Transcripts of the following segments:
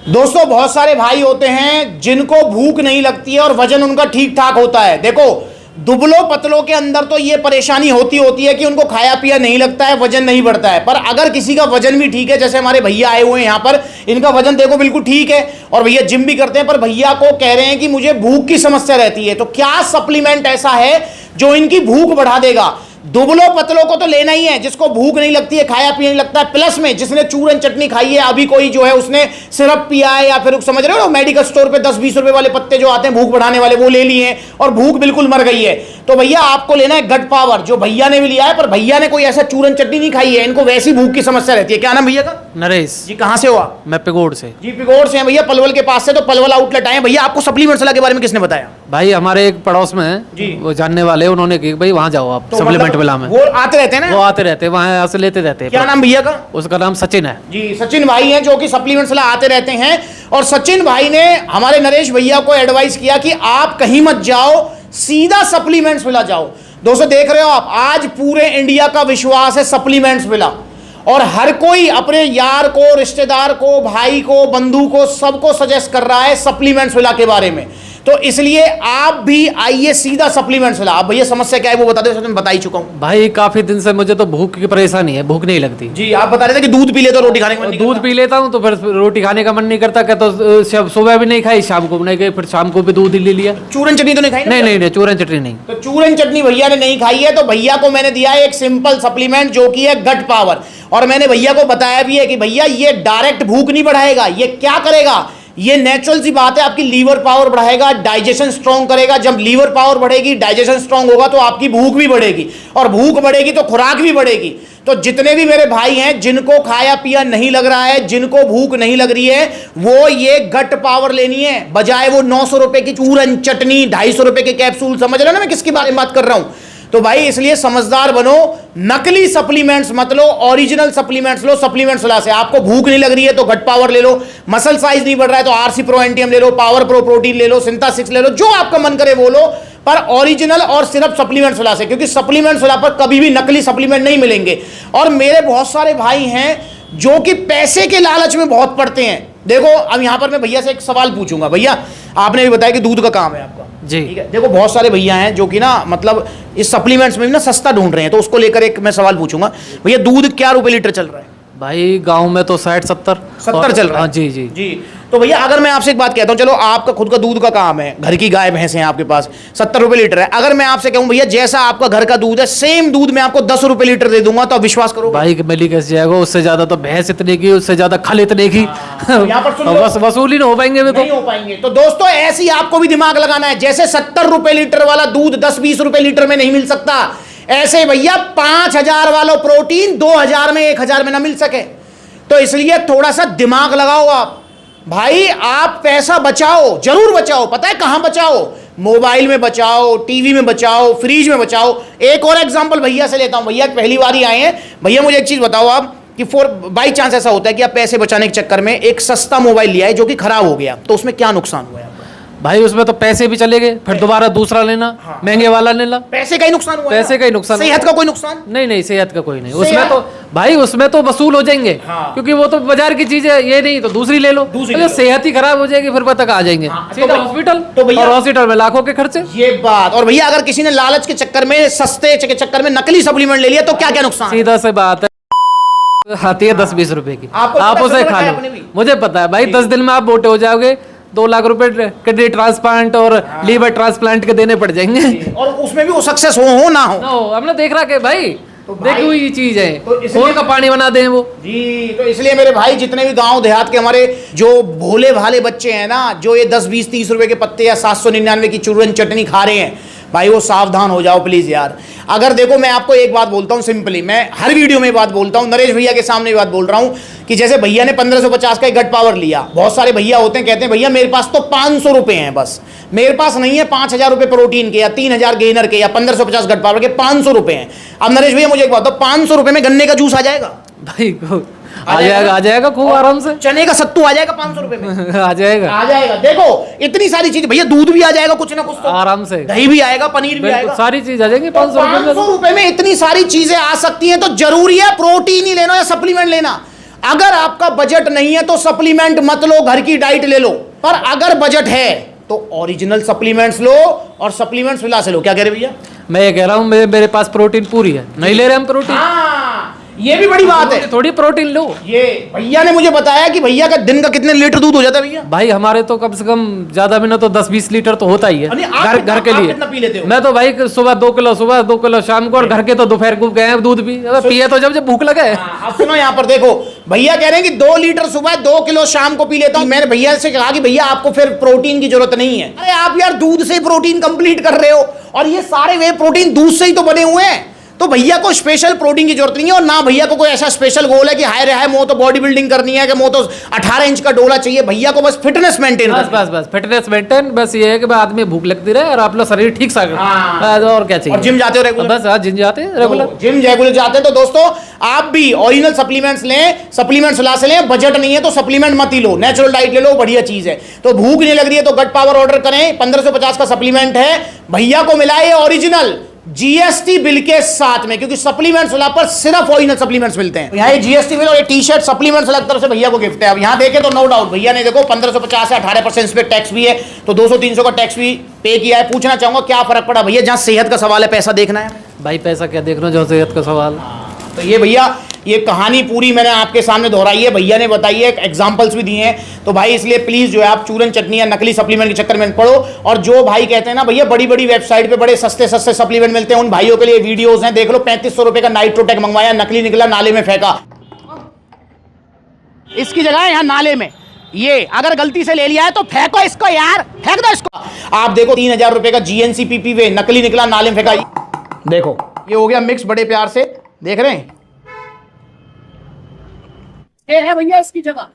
दोस्तों बहुत सारे भाई होते हैं जिनको भूख नहीं लगती है और वजन उनका ठीक ठाक होता है। देखो दुबलों पतलों के अंदर तो ये परेशानी होती है कि उनको खाया पिया नहीं लगता है, वजन नहीं बढ़ता है। पर अगर किसी का वजन भी ठीक है, जैसे हमारे भैया आए हुए हैं यहाँ पर, इनका वजन देखो बिल्कुल ठीक है और भैया जिम भी करते हैं, पर भैया को कह रहे हैं कि मुझे भूख की समस्या रहती है। तो क्या सप्लीमेंट ऐसा है जो इनकी भूख बढ़ा देगा? दुबलों पतलों को तो लेना ही है, जिसको भूख नहीं लगती है, खाया पिया नहीं लगता है, प्लस में जिसने चूरन चटनी खाई है, अभी कोई जो है उसने सिरप पिया है या फिर समझ रहे हो मेडिकल स्टोर पे 10-20 रुपए वाले पत्ते जो आते हैं भूख बढ़ाने वाले, वो ले लिए हैं और भूख बिल्कुल मर गई है। तो भैया आपको लेना है गट पावर, जो भैया ने भी लिया है, पर भैया ने कोई ऐसा चूरन चटनी नहीं खाई है, इनको वैसी भूख की समस्या रहती है। क्या नाम भैया का? नरेश जी। कहां से हो आप? मैं पिगोड़ से। जी पिगोड़ से हैं भैया, पलवल के पास से। तो पलवल आउटलेट आए भैया, आपको सप्लीमेंट सलाह के बारे में किसने बताया? भाई हमारे एक पड़ोस में है जी, वो जानने वाले, उन्होंने कहा भाई वहाँ जाओ आप, तो सप्लीमेंट मतलब मिला में। वो आते रहते हैं ना? वो आते रहते हैं वहाँ से लेते रहते हैं। क्या नाम भैया का? उसका नाम सचिन है जी। सचिन भाई हैं जो कि सप्लीमेंट सलाह आते रहते हैं। और सचिन भाई ने हमारे नरेश भैया को एडवाइस किया कि आप कहीं मत जाओ, सीधा सप्लीमेंट्स मिला जाओ। दोस्तों देख रहे हो आप, आज पूरे इंडिया का विश्वास है सप्लीमेंट्स मिला, और हर कोई अपने यार को, रिश्तेदार को, भाई को, बंधु को, सबको सजेस्ट कर रहा है सप्लीमेंट्स मिला के बारे में। तो इसलिए आप भी आइए सीधा सप्लीमेंट्स मिला। आप भैया समस्या क्या है वो बता दो, मैं बता ही चुका हूं भाई। काफी दिन से मुझे तो भूख की परेशानी है, भूख नहीं लगती। जी आप बता रहे थे कि दूध पी लेते हो रोटी खाने का मन नहीं करता। दूध पी लेता हूँ तो फिर रोटी खाने का मन नहीं करता, क्या तो सुबह भी नहीं खाई, शाम को भी नहीं खाई, फिर शाम को भी दूध ही ले लिया। चूरन चटनी तो नहीं खाई? नहीं, चूरन चटनी नहीं। तो चूरन चटनी भैया ने नहीं खाई है, तो भैया को मैंने दिया है एक सिंपल सप्लीमेंट जो कि है गट पावर। और मैंने भैया को बताया भी है कि भैया ये डायरेक्ट भूख नहीं बढ़ाएगा, ये क्या करेगा, ये नेचुरल सी बात है, आपकी लीवर पावर बढ़ाएगा, डाइजेशन स्ट्रांग करेगा। जब लीवर पावर बढ़ेगी, डाइजेशन स्ट्रांग होगा तो आपकी भूख भी बढ़ेगी, और भूख बढ़ेगी तो खुराक भी बढ़ेगी। तो जितने भी मेरे भाई हैं जिनको खाया पिया नहीं लग रहा है, जिनको भूख नहीं लग रही है, वो ये गट पावर लेनी है, बजाय वो 900 रुपए की चूरन चटनी, 250 रुपए के कैप्सूल। समझ रहे हो ना मैं किसकी बारे में बात कर रहा हूं? तो भाई इसलिए समझदार बनो, नकली सप्लीमेंट्स मत लो, ओरिजिनल सप्लीमेंट्स लो। सप्लीमेंट सलाह से आपको भूख नहीं लग रही है तो गट पावर ले लो, मसल साइज नहीं बढ़ रहा है तो आरसी प्रो एंटीएम ले लो, पावर प्रो प्रोटीन ले लो, सिंथा 6 ले लो, जो आपका मन करे वो लो, पर ओरिजिनल और सिर्फ सप्लीमेंट सलाह से, क्योंकि सप्लीमेंट सलाह पर कभी भी नकली सप्लीमेंट नहीं मिलेंगे। और मेरे बहुत सारे भाई हैं जो कि पैसे के लालच में बहुत पड़ते हैं। देखो अब यहां पर मैं भैया से एक सवाल पूछूंगा। भैया आपने भी बताया कि दूध का काम है आपका, जी ठीक है। देखो बहुत सारे भैया हैं जो कि ना मतलब इस सप्लीमेंट्स में भी ना सस्ता ढूंढ रहे हैं, तो उसको लेकर एक मैं सवाल पूछूंगा। भैया दूध क्या रुपए लीटर चल रहा है? भाई गांव में तो 60-70 चल रहा है। जी। जी तो भैया अगर मैं आपसे एक बात कहता हूं, चलो आपका खुद का दूध का काम है, घर की गाय भैंस हैं आपके पास, 70 रुपए लीटर है। अगर मैं आपसे कहूं भैया जैसा आपका घर का दूध है, सेम दूध मैं आपको 10 रुपए लीटर दे दूंगा, तो आप विश्वास करो भाई मिली कैसे जाएगा? उससे ज्यादा तो भैंस इतने की, उससे ज्यादा खल इतने की, बस वसूली नहीं हो पाएंगे, नहीं हो पाएंगे। तो दोस्तों ऐसी आपको भी दिमाग लगाना है, जैसे 70 रुपए लीटर वाला दूध 10-20 रुपए लीटर में नहीं मिल सकता, ऐसे भैया 5000 वाला प्रोटीन 2000 में, 1000 में ना मिल सके। तो इसलिए थोड़ा सा दिमाग लगाओ आप भाई, आप पैसा बचाओ, जरूर बचाओ। पता है कहां बचाओ? मोबाइल में बचाओ, टीवी में बचाओ, फ्रिज में बचाओ। एक और एग्जांपल भैया से लेता हूं। भैया पहली बार ही आए हैं। भैया मुझे एक चीज बताओ आप कि बाई चांस ऐसा होता है कि आप पैसे बचाने के चक्कर में एक सस्ता मोबाइल लिया है जो कि खराब हो गया, तो उसमें क्या नुकसान हुआ है? भाई उसमें तो पैसे भी चले गए, फिर दोबारा दूसरा लेना, महंगे वाला लेना, पैसे का ही नुकसान हुआ। पैसे का ही नुकसान। सेहत का कोई नुकसान नहीं, सेहत का कोई नहीं। उसमें तो भाई उसमें तो वसूल हो जाएंगे, क्योंकि वो तो बाजार की चीज है, ये नहीं तो दूसरी ले लो। सेहत ही खराब हो जाएगी, फिर पता आ जाएंगे सीधा हॉस्पिटल, तो और हॉस्पिटल में लाखों के खर्चे। ये बात। और भैया अगर किसी ने लालच के चक्कर में, सस्ते के चक्कर में नकली सप्लीमेंट ले लिया तो क्या क्या नुकसान? सीधा से बात है, आती है 10-20 रुपए की, आप उसे खा लो। मुझे पता है भाई, 10 दिन में आप मोटे हो जाओगे, 2 लाख रुपए किडनी ट्रांसप्लांट और लीवर ट्रांसप्लांट के देने पड़ जाएंगे, और उसमें भी वो सक्सेस हो ना हो। हमने देख रहा है भाई, तो देखी हुई चीज है, तो खून का पानी बना दें वो। जी तो इसलिए मेरे भाई जितने भी गांव देहात के हमारे जो भोले भाले बच्चे हैं ना, जो ये 10-20-30 रुपए के पत्ते या 799 की चूरन चटनी खा रहे हैं, भाई वो सावधान हो जाओ प्लीज यार। अगर देखो मैं आपको एक बात बोलता हूं सिंपली, मैं हर वीडियो में बात बोलता हूं, नरेश भैया के सामने भी बात बोल रहा हूं कि जैसे भैया ने 1550 का एक गट पावर लिया, बहुत सारे भैया होते हैं कहते हैं भैया मेरे पास तो 500 रुपए हैं, बस मेरे पास नहीं है 5000 रुपए प्रोटीन के या 3000 गेनर के या 1550 गट पावर के, 500 रुपए हैं। अब नरेश भैया मुझे एक बात, 500 रुपए में गन्ने का जूस आ जाएगा भाई? आ जाएगा खूब आराम से। चने का सत्तू आ जाएगा 500 रुपए में। आ जाएगा। देखो इतनी सारी चीज भैया, दूध भी आ जाएगा कुछ ना कुछ तो, आराम से दही भी आएगा, पनीर भी आएगा, सारी चीज आ जाएगी 500 रुपए में। इतनी सारी चीजें आ सकती हैं, तो जरूरी है प्रोटीन ही लेना या सप्लीमेंट लेना? अगर आपका बजट नहीं है तो सप्लीमेंट मत लो, घर की डाइट ले लो। पर अगर बजट है तो ओरिजिनल सप्लीमेंट्स लो और सप्लीमेंट्स विला से लो। क्या कह रहे भैया? मैं ये कह रहा हूँ मेरे पास प्रोटीन पूरी है, नहीं ले रहे हम प्रोटीन। हाँ, ये भी बड़ी बात है, थोड़ी प्रोटीन लो। ये भैया ने मुझे बताया कि भैया का दिन का कितने लीटर दूध हो जाता है भैया? भाई हमारे तो कम से कम ज्यादा भी ना तो 10-20 लीटर तो होता ही है घर के लिए। कितना पी लेते हो? मैं तो भाई सुबह 2 किलो, सुबह 2 किलो शाम को, और घर के तो दोपहर को गए दूध भी पिए तो जब भूख लगे। अब सुनो, यहाँ पर देखो, भैया कह रहे हैं कि 2 लीटर सुबह, 2 किलो शाम को पी लेता हूँ। मैंने भैया से कहा कि भैया आपको फिर प्रोटीन की जरूरत नहीं है। अरे आप यार दूध से प्रोटीन कंप्लीट कर रहे हो, और ये सारे वे प्रोटीन दूध से ही तो बने हुए हैं। तो भैया को स्पेशल प्रोटीन की जरूरत नहीं है, और ना भैया को कोई ऐसा स्पेशल गोल है कि हाय रे हाय मो तो बॉडी बिल्डिंग करनी है, कि मो तो 18 इंच का डोला चाहिए। भैया को बस फिटनेस मेंटेन, बस फिटनेस मेंटेन। बस ये है कि आदमी भूख लगती रहे और आप लोग शरीर ठीक सा, और क्या चाहिए। और जिम जाते हो रेगुलर? बस जिम जाते हैं रेगुलर, जिम रेगुलर जाते हैं। तो दोस्तों आप भी ओरिजिनल सप्लीमेंट्स लें, सप्लीमेंट्स ला से लें। बजट नहीं है तो सप्लीमेंट मत ही लो, नेचुरल डाइट ले लो, बढ़िया चीज है। तो भूख नहीं लग रही है तो गट पावर ऑर्डर करें, 1550 का सप्लीमेंट है। भैया को मिला है ओरिजिनल जीएसटी बिल के साथ में, क्योंकि सप्लीमेंट्स वाला पर सिर्फ ओरिजिनल सप्लीमेंट्स मिलते हैं। यहाँ जीएसटी बिल और ये टी-शर्ट सप्लीमेंट्स अलग तरफ से भैया को गिफ्ट है। अब यहाँ देखें तो नो डाउट भैया ने देखो 1550 है, 18% पे टैक्स भी है, तो 200-300 का टैक्स भी पे किया है। पूछना चाहूंगा क्या फर्क पड़ा भैया? जहाँ सेहत का सवाल है, पैसा देखना है भाई, पैसा क्या देखना जो सेहत का सवाल। तो ये भैया ये कहानी पूरी मैंने आपके सामने दोहराई है, भैया ने बताई है, एग्जांपल्स भी दिए हैं। तो भाई इसलिए प्लीज जो है आप चूरन चटनी या नकली सप्लीमेंट के चक्कर में पड़ो। और जो भाई कहते हैं ना भैया बड़ी बड़ी वेबसाइट पे बड़े सस्ते सस्ते सप्लीमेंट मिलते हैं, उन भाइयों के लिए वीडियोस हैं, देख लो। 3500 रुपए का नाइट्रोटेक मंगवाया, नकली निकला, नाले में फेंका। इसकी जगह है यहाँ नाले में, ये अगर गलती से ले लिया है तो फेंको इसको यार, फेंक दो इसको। आप देखो 3000 रुपए का जीएनसी पीपी वे, नकली निकला, नाले में फेंका। देखो ये हो गया मिक्स, बड़े प्यार से देख रहे हैं, ये है भैया इसकी जगह।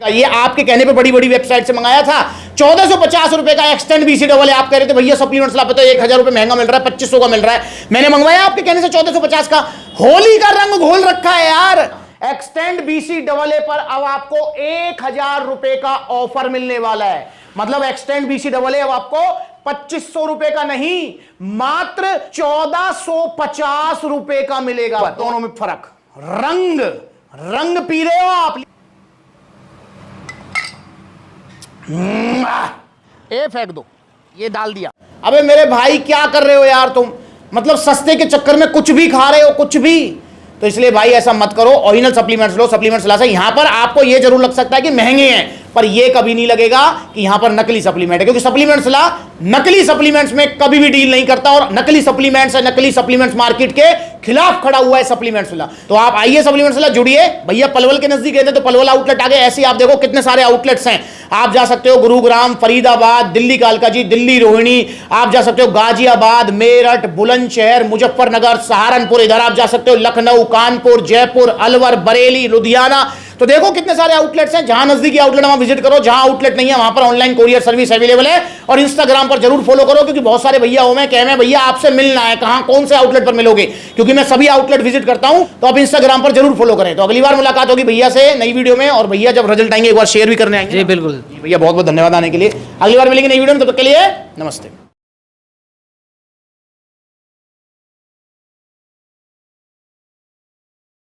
ये आपके कहने पे बड़ी बड़ी वेबसाइट से मंगाया था। 1450 रुपए का एक्सटेंड बीसी डबल है। आप कह रहे थे भैया सप्लीमेंट्स ला पे तो 1000 रुपए महंगा मिल रहा है, 2500 का मिल रहा है। मैंने मंगवाया आपके कहने से 1450 का। होली का रंग घोल रखा है यार। एक्सटेंड बीसी डबल ए पर अब आपको 1000 रुपए का ऑफर मिलने वाला है। मतलब एक्सटेंड बीसी डबल ए अब आपको 2500 रुपए का नहीं, मात्र 1450 रुपए का मिलेगा। दोनों में फर्क, रंग पी रहे हो आप। ए फेंक दो, ये डाल दिया। अबे मेरे भाई क्या कर रहे हो यार तुम? मतलब सस्ते के चक्कर में कुछ भी खा रहे हो, कुछ भी। तो इसलिए भाई ऐसा मत करो, ओरिजिनल सप्लीमेंट्स लो, सप्लीमेंट्स ला से। यहां पर आपको ये जरूर लग सकता है कि महंगे हैं, पर ये कभी नहीं लगेगा कि यहां पर नकली सप्लीमेंट है, क्योंकि सप्लीमेंट्स ला नकली सप्लीमेंट्स में कभी भी डील नहीं करता, और नकली सप्लीमेंट्स है, नकली सप्लीमेंट्स मार्केट के खिलाफ खड़ा हुआ है सप्लीमेंट्स वाला। तो आप आइए सप्लीमेंट्स वाला, जुड़िए। भैया पलवल के नजदीक रहते तो पलवल आउटलेट आगे, ऐसे आप देखो कितने सारे आउटलेट्स हैं। आप जा सकते हो गुरुग्राम, फरीदाबाद, दिल्ली कालका जी, दिल्ली रोहिणी, आप जा सकते हो गाजियाबाद, मेरठ, बुलंदशहर, मुजफ्फरनगर, सहारनपुर, इधर आप जा सकते हो लखनऊ, कानपुर, जयपुर, अलवर, बरेली, लुधियाना। तो देखो कितने सारे आउटलेट्स हैं। जहां नजदीकी आउटलेट वहां विजिट करो, जहां आउटलेट नहीं है वहां पर ऑनलाइन कोरियर सर्विस अवेलेबल है। और इंस्टाग्राम पर जरूर फॉलो करो, क्योंकि बहुत सारे भैया हो में कह रहे हैं भैया आपसे मिलना है, कहां कौन से आउटलेट पर मिलोगे, क्योंकि मैं सभी आउटलेट विजिट करता हूं। तो आप इंस्टाग्राम पर जरूर फॉलो करें। तो अगली बार मुलाकात होगी भैया से नई वीडियो में, और भैया जब रिजल्ट आएंगे एक बार शेयर भी करने आएंगे। जी बिल्कुल भैया, बहुत बहुत धन्यवाद आने के लिए। अगली बार मिलेंगे नई वीडियो में, तब तक के लिए नमस्ते।